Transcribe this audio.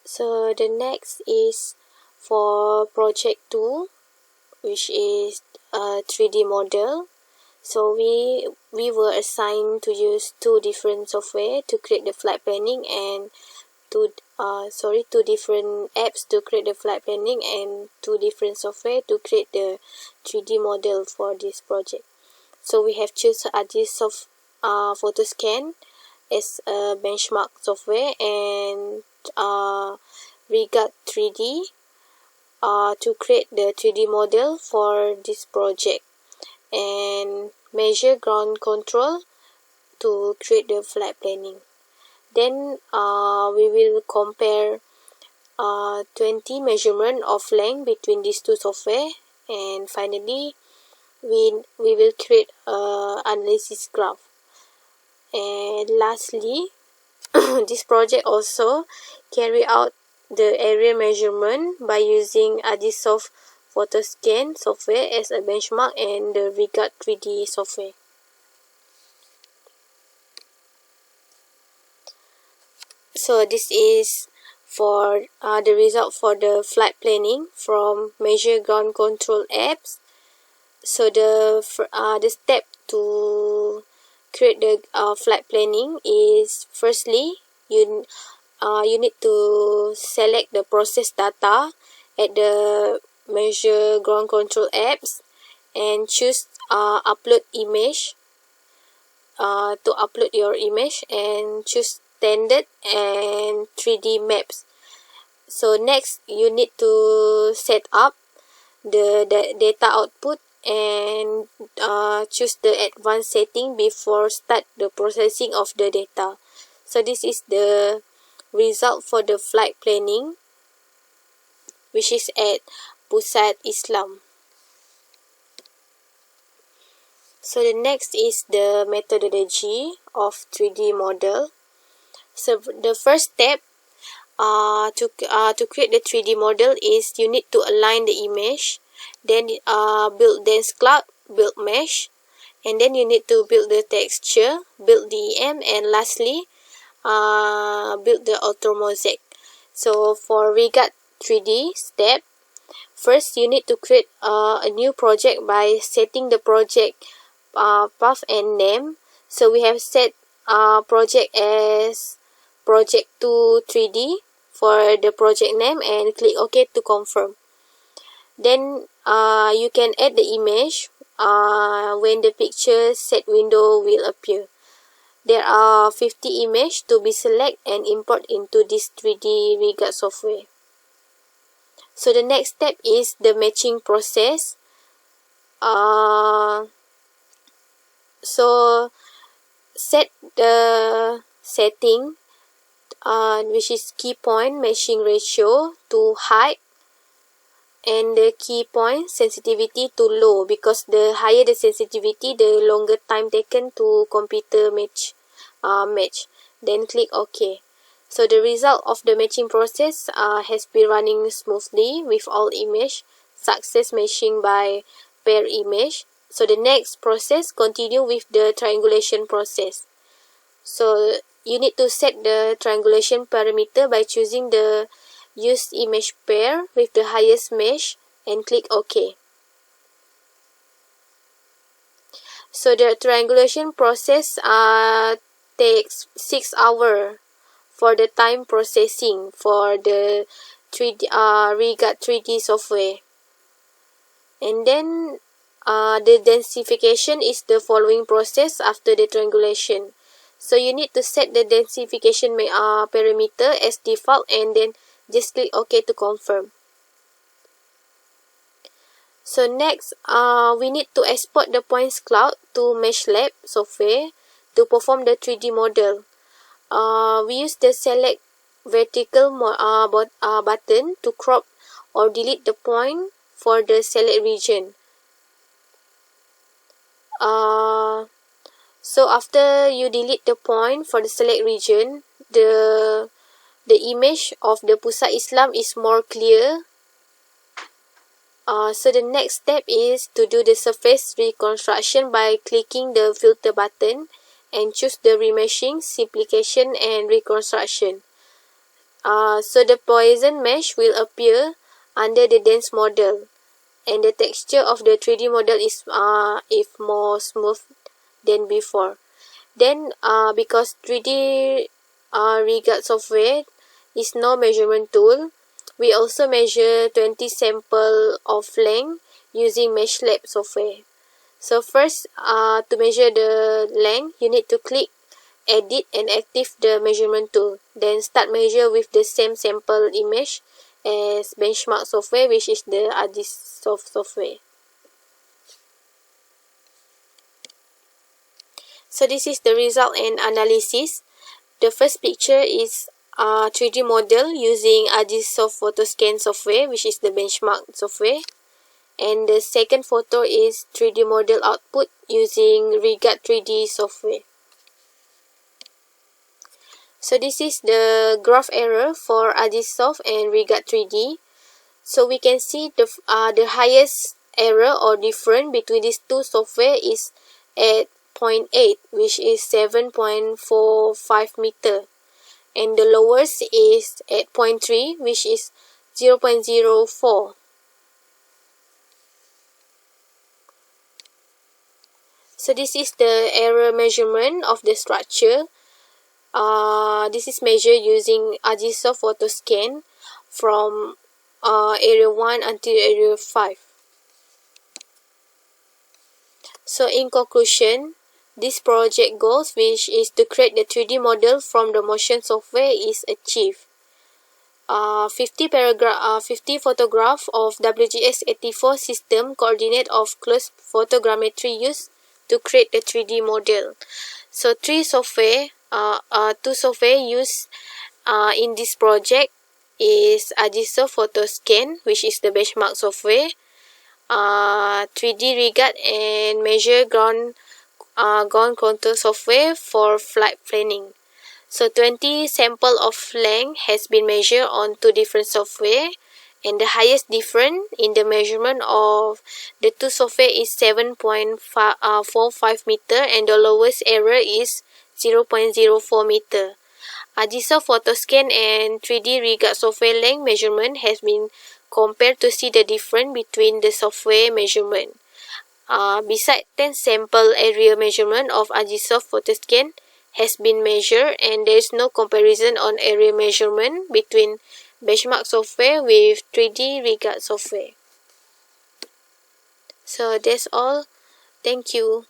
So the next is for project 2, which is a 3D model. So we were assigned to use two different software to create the flight planning and two different apps to create the flight planning and two different software to create the 3D model for this project. So we have choose Artisoft Photoscan as a benchmark software and Regard 3D to create the 3D model for this project, and Measure Ground Control to create the flight planning. Then we will compare 20 measurement of length between these two software, and finally we will create a analysis graph. And lastly, this project also carry out the area measurement by using Artisoft Photoscan software as a benchmark and the Regard 3D software. So this is for the result for the flight planning from Measure Ground Control apps. So the step to create the flight planning is, firstly you need to select the process data at the Measure Ground Control apps and choose upload image to upload your image, and choose standard and 3D maps. So next you need to set up the data output and choose the advanced setting before start the processing of the data. So this is the result for the flight planning, which is at Pusat Islam. So the next is the methodology of 3D model. So the first step to create the 3D model is you need to align the image, then build dense cloud, build mesh, and then you need to build the texture, build DEM, and lastly build the automosaic. So for Regard 3D step, first you need to create a new project by setting the project path and name. So we have set project as project 2 3D for the project name and click OK to confirm. Then you can add the image when the picture set window will appear. There are 50 images to be selected and import into this 3D Regard software. So the next step is the matching process. So set the setting which is key point matching ratio to high and the key point sensitivity to low, because the higher the sensitivity, the longer time taken to computer match. Then click OK. So the result of the matching process has been running smoothly with all image success matching by pair image. So the next process continue with the triangulation process. So you need to set the triangulation parameter by choosing the use image pair with the highest mesh and click OK. So the triangulation process takes 6 hours for the time processing for the 3D Regard 3D software. And then the densification is the following process after the triangulation. So you need to set the densification parameter as default and then just click OK to confirm. So next, we need to export the points cloud to MeshLab software to perform the 3D model. We use the select vertical button to crop or delete the point for the select region. So after you delete the point for the select region, the image of the Pusat Islam is more clear. So the next step is to do the surface reconstruction by clicking the filter button and choose the remeshing, simplification, and reconstruction. So the Poisson mesh will appear under the dense model, and the texture of the 3D model is if more smooth than before. Then because 3D regard software is no measurement tool, we also measure 20 sample of length using MeshLab software. So first, to measure the length, you need to click edit and active the measurement tool. Then start measure with the same sample image as benchmark software, which is the ArcGIS software. So this is the result and analysis. The first picture is a 3D model using ArcGIS PhotoScan software, which is the benchmark software. And the second photo is 3D model output using Regard 3D software. So this is the graph error for ArcGIS and Regard 3D. So we can see the highest error or difference between these two software is at 0.8, which is 7.45 meter. And the lowest is at 0.3, which is 0.04. So this is the error measurement of the structure. This is measured using ArcGIS PhotoScan from area 1 until area 5. So in conclusion, this project goals, which is to create the 3D model from the motion software, is achieved. 50 photograph of WGS84 system coordinate of close photogrammetry used to create the 3D model. So two software used in this project is ArcGIS PhotoScan, which is the benchmark software, 3D Regard and Measure Ground Contour software for flight planning. So 20 sample of length has been measured on two different software, and the highest difference in the measurement of the two software is 7.45 meter, and the lowest error is 0.04 meter. ArcGIS PhotoScan and 3D Regard software length measurement has been compared to see the difference between the software measurement. Besides 10 sample area measurement of ArcGIS PhotoScan has been measured, and there is no comparison on area measurement between benchmark software with 3D Regard software. So that's all. Thank you.